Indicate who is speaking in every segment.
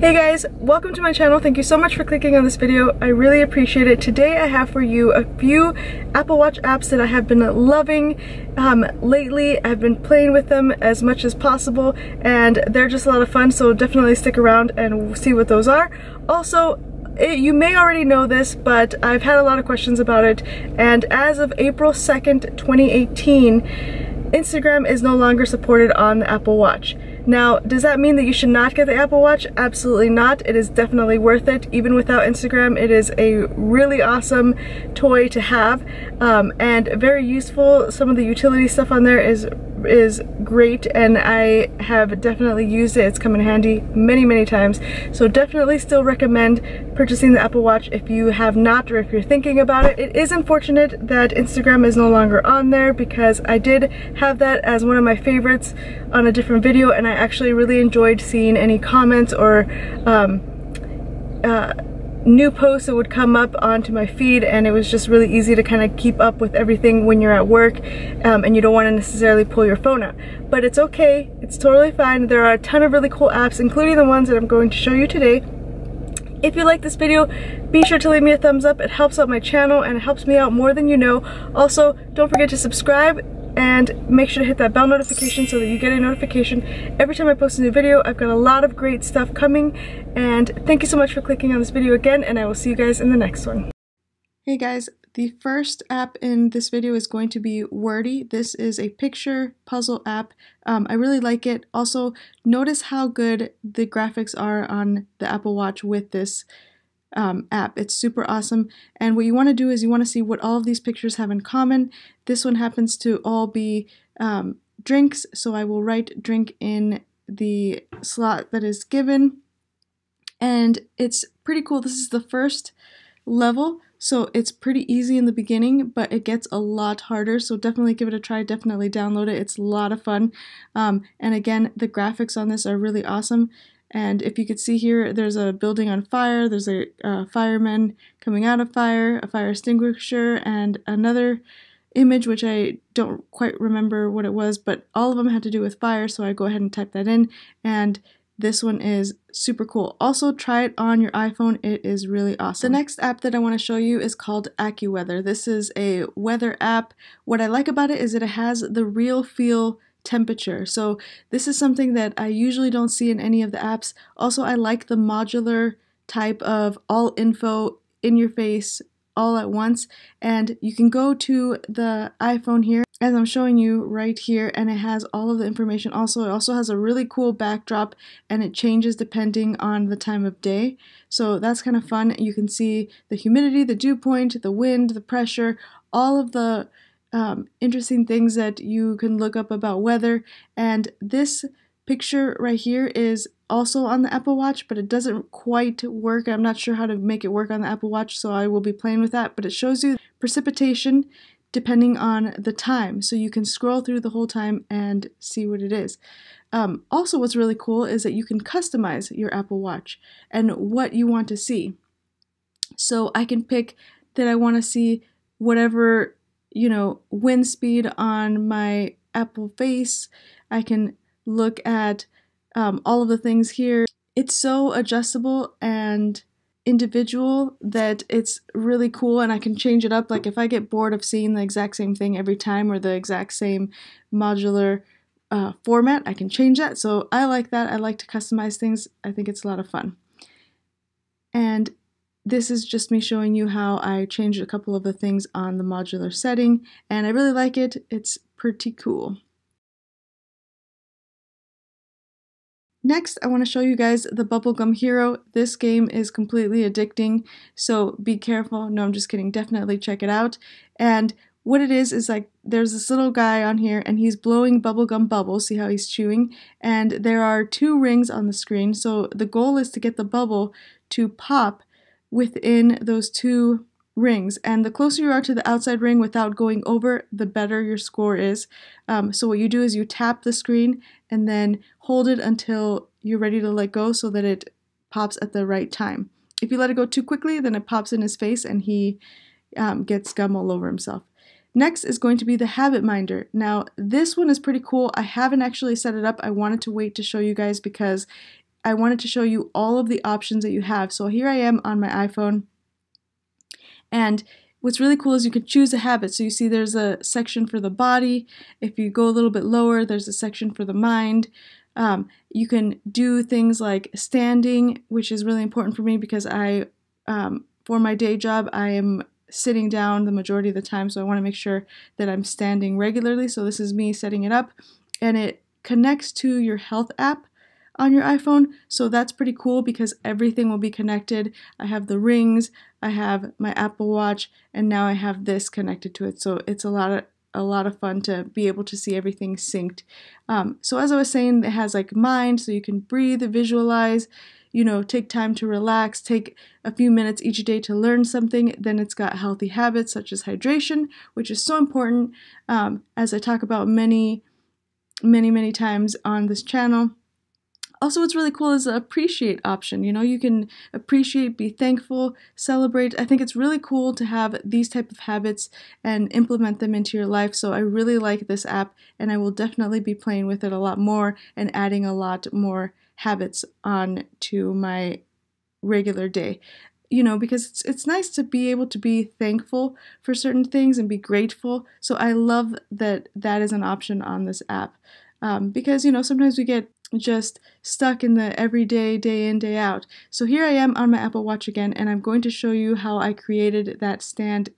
Speaker 1: Hey guys, welcome to my channel. Thank you so much for clicking on this video. I really appreciate it. Today I have for you a few Apple Watch apps that I have been loving lately. I've been playing with them as much as possible and they're just a lot of fun, so definitely stick around and see what those are. Also, you may already know this, but I've had a lot of questions about it, and as of April 2nd, 2018, Instagram is no longer supported on the Apple Watch. Now, does that mean that you should not get the Apple Watch? Absolutely not. It is definitely worth it. Even without Instagram, it is a really awesome toy to have and very useful. Some of the utility stuff on there is great, and I have definitely used it. It's come in handy many times. So definitely still recommend purchasing the Apple Watch if you have not, or if you're thinking about it. It is unfortunate that Instagram is no longer on there, because I did have that as one of my favorites on a different video, and I actually really enjoyed seeing any comments or new posts that would come up onto my feed, and it was just really easy to kind of keep up with everything when you're at work and you don't want to necessarily pull your phone out. But it's okay, it's totally fine. There are a ton of really cool apps, including the ones that I'm going to show you today. If you like this video, be sure to leave me a thumbs up. It helps out my channel and it helps me out more than you know. Also, don't forget to subscribe and make sure to hit that bell notification so that you get a notification every time I post a new video. I've got a lot of great stuff coming, and thank you so much for clicking on this video again, and I will see you guys in the next one. Hey guys, the first app in this video is going to be Wordy. This is a picture puzzle app. I really like it. Also, notice how good the graphics are on the Apple Watch with this app. It's super awesome, and what you want to do is you want to see what all of these pictures have in common. This one happens to all be drinks, so I will write drink in the slot that is given, and it's pretty cool. This is the first level, so it's pretty easy in the beginning, but it gets a lot harder, so definitely give it a try. Definitely download it. It's a lot of fun, and again, the graphics on this are really awesome. And if you could see here, there's a building on fire, there's a fireman coming out of fire, a fire extinguisher, and another image which I don't quite remember what it was, but all of them had to do with fire, so I go ahead and type that in, and this one is super cool. Also, try it on your iPhone. It is really awesome. The next app that I want to show you is called AccuWeather. This is a weather app. What I like about it is that it has the real feel temperature. So this is something that I usually don't see in any of the apps. Also, I like the modular type of all info in your face all at once, and you can go to the iPhone here as I'm showing you right here, and it has all of the information. Also, it also has a really cool backdrop, and it changes depending on the time of day, so that's kind of fun. You can see the humidity, the dew point, the wind, the pressure, all of the interesting things that you can look up about weather. And this picture right here is also on the Apple Watch, but it doesn't quite work. I'm not sure how to make it work on the Apple Watch, so I will be playing with that. But it shows you precipitation depending on the time, so you can scroll through the whole time and see what it is. Also, what's really cool is that you can customize your Apple Watch and what you want to see. So I can pick that I want to see whatever, you know, wind speed on my Apple face. I can look at all of the things here. It's so adjustable and individual that it's really cool, and I can change it up. Like if I get bored of seeing the exact same thing every time, or the exact same modular format, I can change that. So I like that. I like to customize things. I think it's a lot of fun. And this is just me showing you how I changed a couple of the things on the modular setting, and I really like it. It's pretty cool. Next, I want to show you guys the Bubblegum Hero. This game is completely addicting, so be careful. No, I'm just kidding. Definitely check it out. And what it is like there's this little guy on here, and he's blowing bubblegum bubbles. See how he's chewing? And there are 2 rings on the screen, so the goal is to get the bubble to pop within those 2 rings, and the closer you are to the outside ring without going over, the better your score is. So what you do is you tap the screen and then hold it until you're ready to let go, so that it pops at the right time. If you let it go too quickly, then it pops in his face and he gets gum all over himself. Next is going to be the habit minder. Now this one is pretty cool. I haven't actually set it up. I wanted to wait to show you guys because I wanted to show you all of the options that you have. So here I am on my iPhone, and what's really cool is you can choose a habit. So you see there's a section for the body. If you go a little bit lower, there's a section for the mind. You can do things like standing, which is really important for me because for my day job, I am sitting down the majority of the time, so I want to make sure that I'm standing regularly. So this is me setting it up, and it connects to your health app on your iPhone, so that's pretty cool because everything will be connected. I have the rings, I have my Apple Watch, and now I have this connected to it, so it's a lot of fun to be able to see everything synced. So as I was saying, it has like mind, so you can breathe, visualize, take time to relax, take a few minutes each day to learn something. Then it's got healthy habits such as hydration, which is so important, as I talk about many times on this channel. Also, what's really cool is the appreciate option. You can appreciate, be thankful, celebrate. I think it's really cool to have these type of habits and implement them into your life. So I really like this app, and I will definitely be playing with it a lot more and adding a lot more habits on to my regular day. Because it's nice to be able to be thankful for certain things and be grateful. So I love that that is an option on this app. Because, sometimes we get just stuck in the everyday, day in, day out. So here I am on my Apple Watch again, and I'm going to show you how I created that stand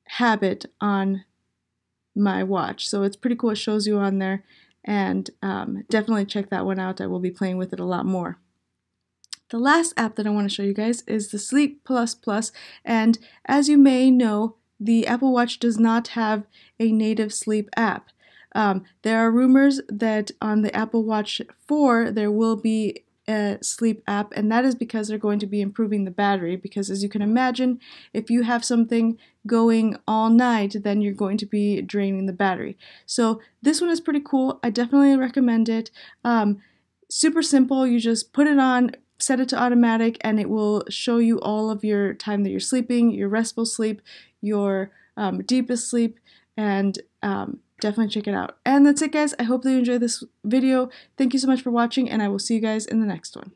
Speaker 1: habit on my watch. So it's pretty cool. It shows you on there, and definitely check that one out. I will be playing with it a lot more. The last app that I want to show you guys is the Sleep Plus Plus, and as you may know, the Apple Watch does not have a native sleep app. There are rumors that on the Apple Watch 4 there will be a sleep app, and that is because they're going to be improving the battery, because as you can imagine, if you have something going all night, then you're going to be draining the battery. So this one is pretty cool. I definitely recommend it. Super simple. You just put it on, set it to automatic, and it will show you all of your time that you're sleeping, your restful sleep, your deepest sleep, and definitely check it out. And that's it, guys. I hope that you enjoyed this video. Thank you so much for watching, and I will see you guys in the next one.